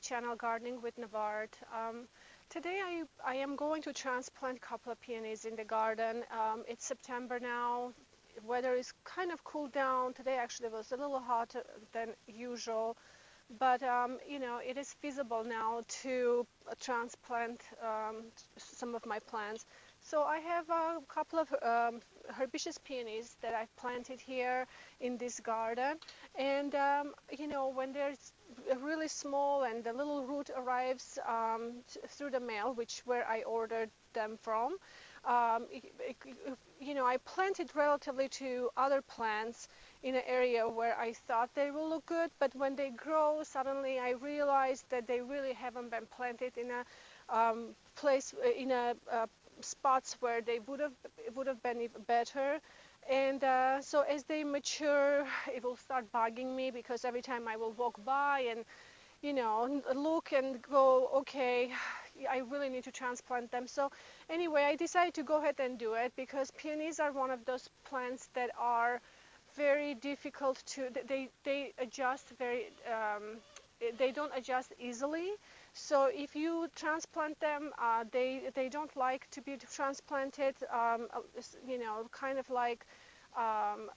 Channel Gardening with Nvart. Today I am going to transplant a couple of peonies in the garden. It's September now. Weather is kind of cooled down. Today actually was a little hotter than usual, but you know, it is feasible now to transplant some of my plants. So I have a couple of herbaceous peonies that I've planted here in this garden, and you know, when they're really small and the little root arrives through the mail, which where I ordered them from, you know, I planted relatively to other plants in an area where I thought they will look good, but when they grow, suddenly I realized that they really haven't been planted in a place in a spots where they would have been even better. And so as they mature, it will start bugging me, because every time I will walk by and, you know, look and go, okay, I really need to transplant them. So anyway, I decided to go ahead and do it, because peonies are one of those plants that are very difficult to, they adjust very, they don't adjust easily. So if you transplant them, they don't like to be transplanted, you know, kind of like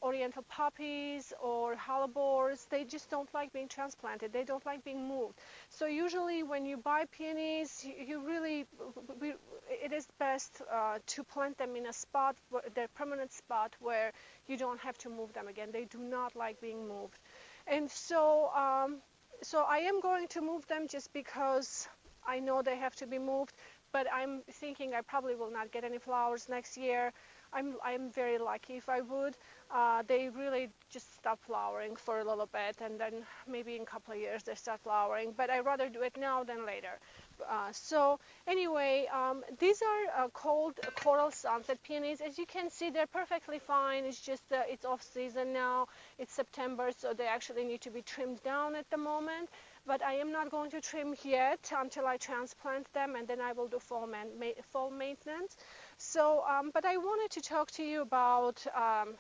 oriental poppies or hellebores. They just don't like being transplanted. They don't like being moved. So usually when you buy peonies, you really, it is best to plant them in a spot, their permanent spot, where you don't have to move them again. They do not like being moved. And so so I am going to move them just because I know they have to be moved, but I'm thinking I probably will not get any flowers next year. I'm very lucky if I would. They really just stop flowering for a little bit, and then maybe in a couple of years they start flowering, but I'd rather do it now than later. So anyway, these are called coral sunset peonies. As you can see, they're perfectly fine. It's just it's off season now. It's September, so they actually need to be trimmed down at the moment. But I am not going to trim yet until I transplant them, and then I will do fall maintenance. So, but I wanted to talk to you about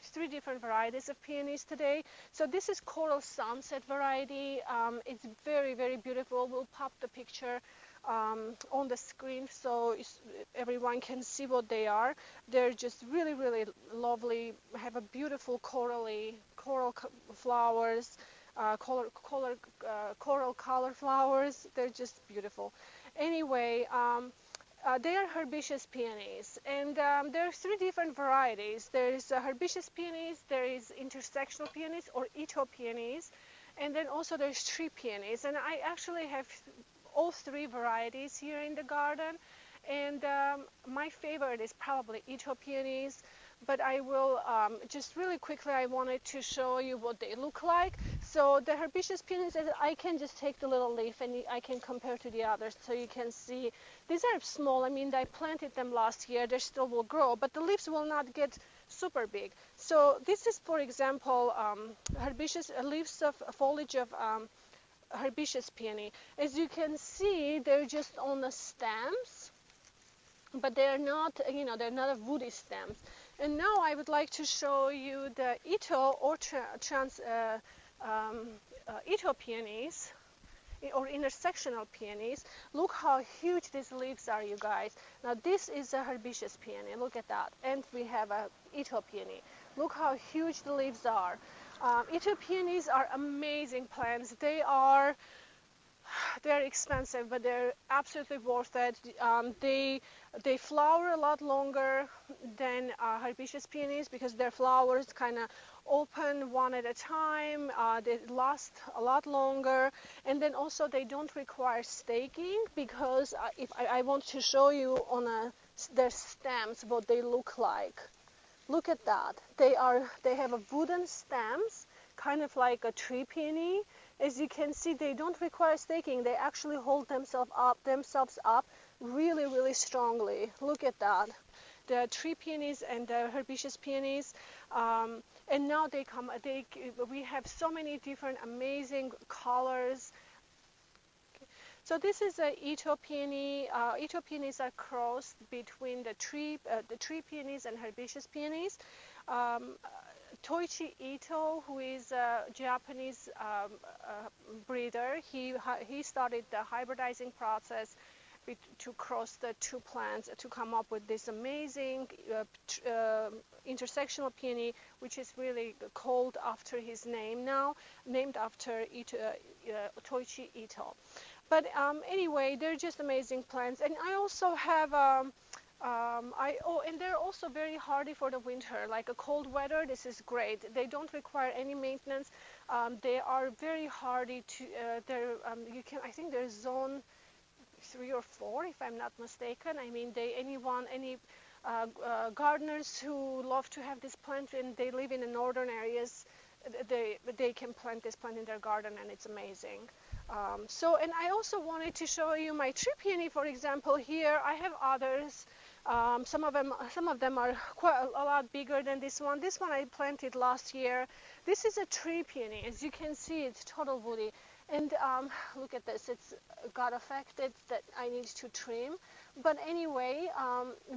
3 different varieties of peonies today. So this is coral sunset variety. It's very, very beautiful. We'll pop the picture on the screen so everyone can see what they are. They're just really, really lovely. Have a beautiful coral flowers, coral color flowers. They're just beautiful. Anyway, they are herbaceous peonies, and there are 3 different varieties. There is herbaceous peonies, there is intersectional peonies or Ito peonies, and then also there's tree peonies. And I actually have all 3 varieties here in the garden, and my favorite is probably Ito peonies. But I will just really quickly, I wanted to show you what they look like. So the herbaceous peonies, I can just take the little leaf and I can compare to the others, so you can see these are small. I mean, I planted them last year. They still will grow, but the leaves will not get super big. So this is, for example, herbaceous leaves of foliage of herbaceous peony. As you can see, they're just on the stems, but they're not, you know, they're not woody stems. And now I would like to show you the Ito or Ito peonies or intersectional peonies. Look how huge these leaves are, you guys. Now this is a herbaceous peony. Look at that. And we have a Ito peony. Look how huge the leaves are. Ito peonies are amazing plants. They're expensive, but they're absolutely worth it. They flower a lot longer than herbaceous peonies, because their flowers kind of open one at a time. They last a lot longer, and then also they don't require staking, because if I want to show you on their stems what they look like. Look at that. They have a wooden stems, kind of like a tree peony. As you can see, they don't require staking. They actually hold themselves up really, really strongly. Look at that. The tree peonies and the herbaceous peonies. And now we have so many different amazing colors. So this is a Ito peony. Ito peonies are crossed between the tree peonies and herbaceous peonies. Toichi Ito, who is a Japanese breeder, he started the hybridizing process to cross the two plants to come up with this amazing intersectional peony, which is really called after his name now, named after Toichi Ito. But anyway, they're just amazing plants. And I also have and they're also very hardy for the winter, like a cold weather. This is great. They don't require any maintenance. They are very hardy to. I think they're zone 3 or 4, if I'm not mistaken. I mean, any gardeners who love to have this plant and they live in the northern areas, they can plant this plant in their garden, and it's amazing. And I also wanted to show you my tree peony, for example. Here I have others. Some of them are quite a lot bigger than this one. This one I planted last year. This is a tree peony. As you can see, it's total woody. And look at this. It's got affected that I need to trim. But anyway,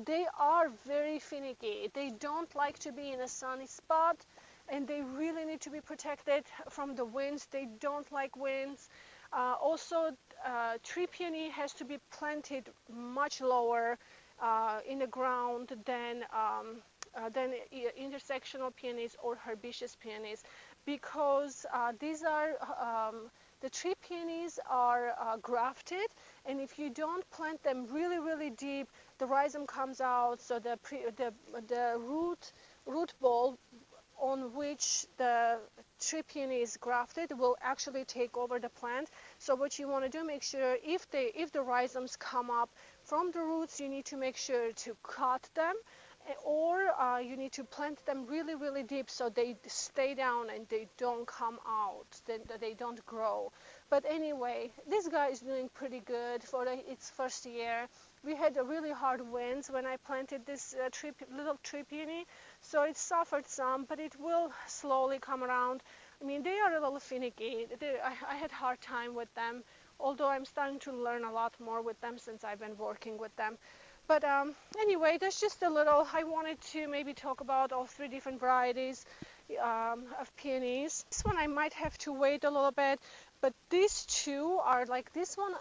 they are very finicky. They don't like to be in a sunny spot, and they really need to be protected from the winds. They don't like winds. Also, tree peony has to be planted much lower in the ground than intersectional peonies or herbaceous peonies, because the tree peonies are grafted, and if you don't plant them really, really deep, the rhizome comes out, so the root ball on which the tree peony is grafted will actually take over the plant. So what you want to do, make sure if the rhizomes come up from the roots, you need to make sure to cut them, or you need to plant them really, really deep so they stay down and they don't come out, they don't grow. But anyway, this guy is doing pretty good for its first year. We had a really hard winds when I planted this little tree peony, so it suffered some, but it will slowly come around. I mean, they are a little finicky. I had a hard time with them, although I'm starting to learn a lot more with them since I've been working with them. But anyway, that's just a little. I wanted to maybe talk about all 3 different varieties of peonies. This one I might have to wait a little bit, but these 2 are like this one.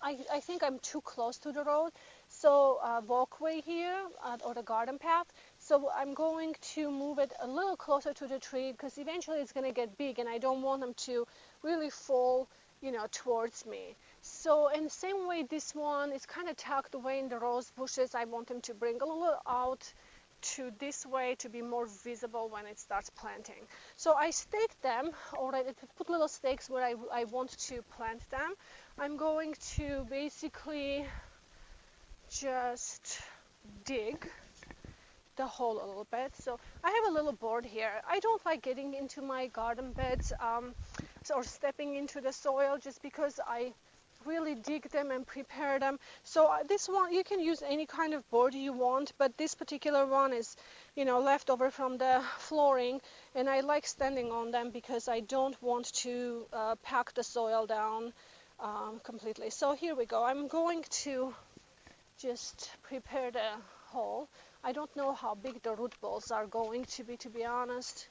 I think I'm too close to the road, so walkway here or the garden path. So I'm going to move it a little closer to the tree, because eventually it's going to get big, and I don't want them to really fall, towards me. So in the same way, this one is kind of tucked away in the rose bushes. I want them to bring a little out to this way to be more visible when it starts planting. So I staked them, or I put little stakes where I want to plant them. I'm going to basically just dig the hole a little bit. So I have a little board here. I don't like getting into my garden beds or stepping into the soil, just because I really dig them and prepare them. So this one, you can use any kind of board you want, but this particular one is, left over from the flooring, and I like standing on them because I don't want to pack the soil down completely. So here we go. I'm going to just prepare the hole. I don't know how big the root balls are going to be honest,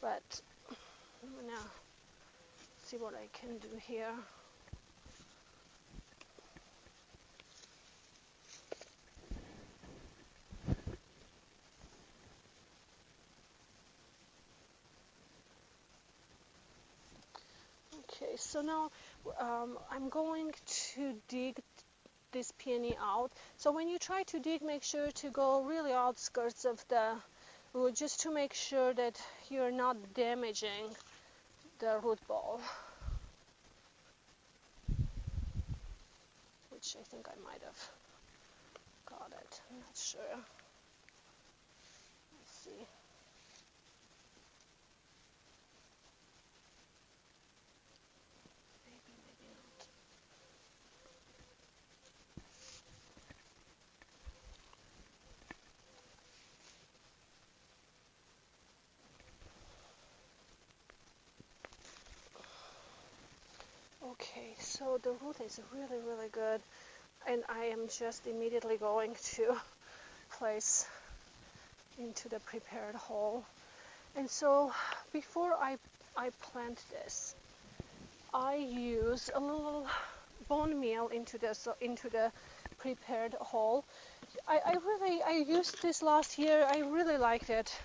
but I'm gonna see what I can do here. Okay, so now I'm going to dig this peony out. So when you try to dig, make sure to go really outskirts of the root, just to make sure that you're not damaging the root ball, which I think I might have got it. I'm not sure. Let's see. Maybe not. Okay, so the root is really, really good, and I am just immediately going to place into the prepared hole. And so before I plant this, I use a little bone meal into the prepared hole. I used this last year. I really liked it.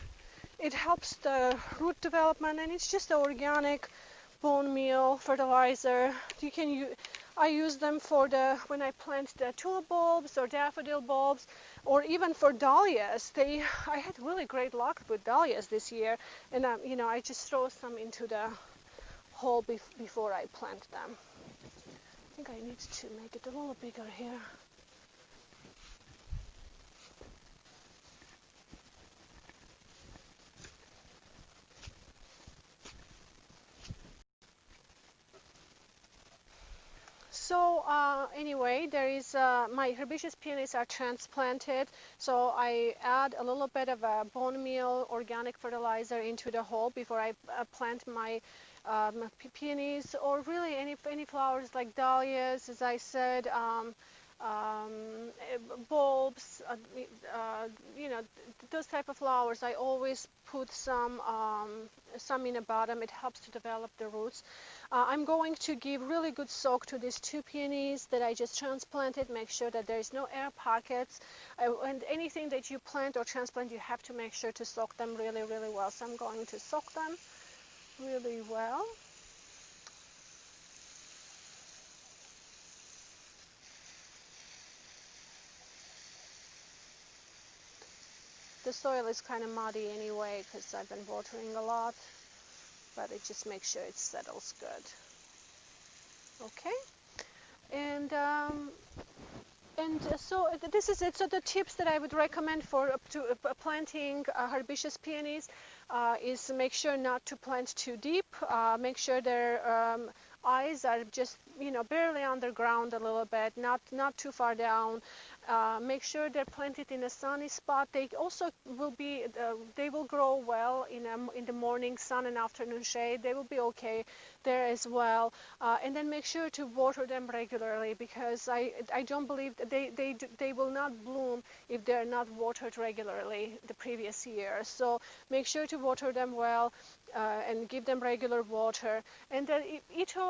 It helps the root development, and it's just an organic bone meal fertilizer. I use them for when I plant the tulip bulbs or daffodil bulbs, or even for dahlias. I had really great luck with dahlias this year, and I just throw some into the hole before I plant them. I think I need to make it a little bigger here. So anyway, there is my herbaceous peonies are transplanted. So I add a little bit of a bone meal organic fertilizer into the hole before I plant my peonies, or really any flowers like dahlias, as I said, bulbs, those type of flowers. I always put some in the bottom. It helps to develop the roots. I'm going to give really good soak to these 2 peonies that I just transplanted. Make sure that there is no air pockets. And anything that you plant or transplant, you have to make sure to soak them really, really well. So I'm going to soak them really well. The soil is kind of muddy anyway because I've been watering a lot, but it just makes sure it settles good. Okay, and so this is it. So the tips that I would recommend for planting herbaceous peonies is make sure not to plant too deep. Make sure their eyes are just barely underground a little bit, not too far down. Make sure they're planted in a sunny spot. They also they will grow well in the morning sun and afternoon shade. They will be okay there as well. And then make sure to water them regularly, because I don't believe that they will not bloom if they're not watered regularly the previous year. So make sure to water them well and give them regular water. And the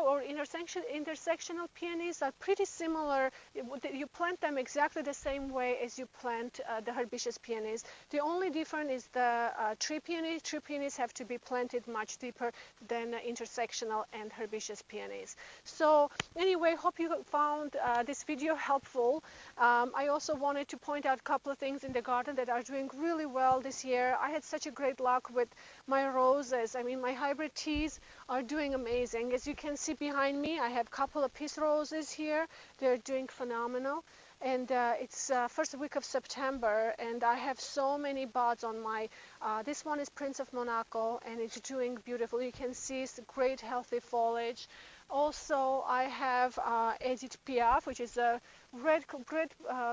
or intersectional peonies are pretty similar. You plant them exactly the same way as you plant the herbaceous peonies. The only difference is the tree peonies. Tree peonies have to be planted much deeper than intersectional and herbaceous peonies. So anyway, hope you found this video helpful. I also wanted to point out a couple of things in the garden that are doing really well this year. I had such a great luck with my roses. I mean, my hybrid teas are doing amazing. As you can see behind me, I have a couple of peace roses here. They're doing phenomenal. And it's first week of September, and I have so many buds on my, this one is Prince of Monaco, and it's doing beautiful. You can see it's great healthy foliage. Also, I have Edith Piaf, which is a red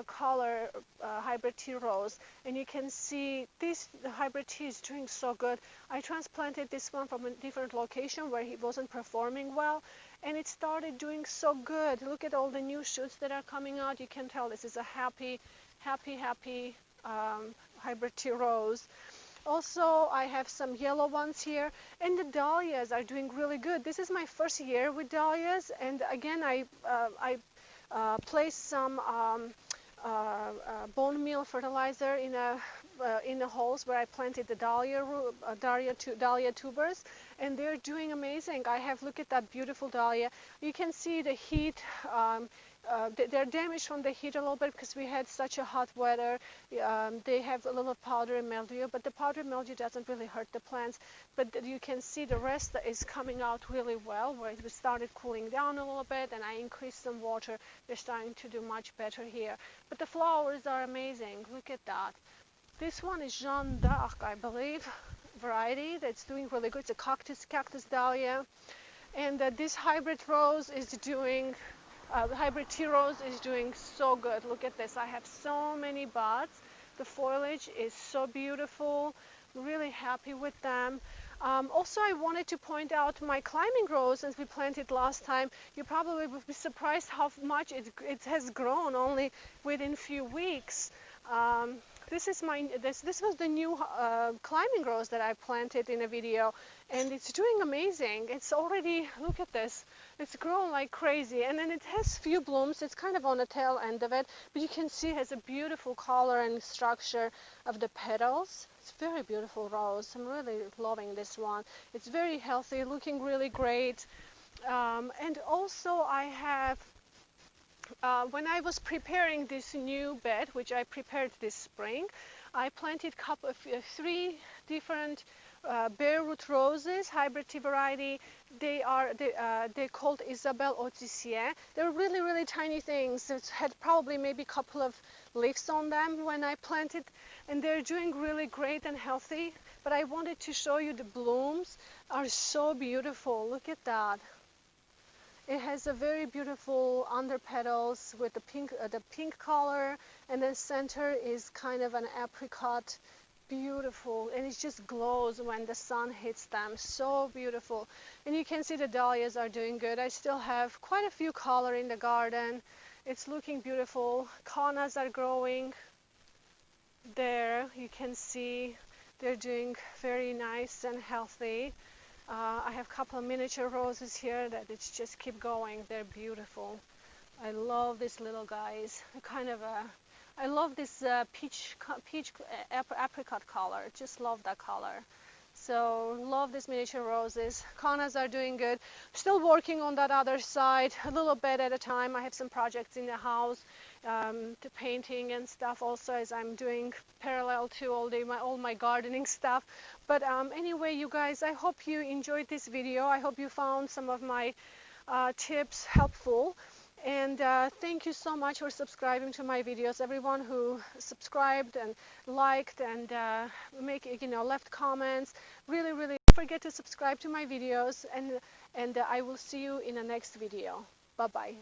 color hybrid tea rose, and you can see the hybrid tea is doing so good. I transplanted this one from a different location where he wasn't performing well, and it started doing so good. Look at all the new shoots that are coming out. You can tell this is a happy hybrid tea rose. Also, I have some yellow ones here, and the dahlias are doing really good. This is my first year with dahlias, and again, I placed some bone meal fertilizer in the holes where I planted the dahlia tubers, and they're doing amazing. Look at that beautiful dahlia. You can see the heat. They're damaged from the heat a little bit because we had such a hot weather. They have a little powdery mildew, but the powdery mildew doesn't really hurt the plants. But you can see the rest is coming out really well, where it started cooling down a little bit, and I increased some water. They're starting to do much better here. But the flowers are amazing. Look at that. This one is Jeanne d'Arc, I believe, variety that's doing really good. It's a cactus dahlia. And this hybrid rose is doing the hybrid tea rose is doing so good. Look at this. I have so many buds. The foliage is so beautiful. Really happy with them. Also, I wanted to point out my climbing rose, since we planted last time. You probably would be surprised how much it has grown only within a few weeks. This was the new climbing rose that I planted in a video, and it's doing amazing. It's already, look at this, it's grown like crazy, and then it has few blooms. It's kind of on the tail end of it, but you can see it has a beautiful color and structure of the petals. It's very beautiful rose. I'm really loving this one. It's very healthy, looking really great. And also I have when I was preparing this new bed, which I prepared this spring, I planted three different bare root roses, hybrid variety. They're called Isabelle Autissier. They're really, really tiny things. It had probably maybe a couple of leaves on them when I planted, and they're doing really great and healthy. But I wanted to show you the blooms are so beautiful. Look at that. It has a very beautiful under petals with the pink color, and then center is kind of an apricot, beautiful, and it just glows when the sun hits them. So beautiful. And you can see the dahlias are doing good. I still have quite a few color in the garden. It's looking beautiful. Cannas are growing there. You can see they're doing very nice and healthy. I have a couple of miniature roses here that it's just keep going. They're beautiful. I love these little guys. I love this peach apricot color. Just love that color. So love these miniature roses. Cannas are doing good. Still working on that other side a little bit at a time. I have some projects in the house, the painting and stuff also, as I'm doing parallel to all my gardening stuff. But anyway, you guys, I hope you enjoyed this video. I hope you found some of my tips helpful. And thank you so much for subscribing to my videos. Everyone who subscribed and liked and left comments. Really, really don't forget to subscribe to my videos, and I will see you in the next video. Bye-bye.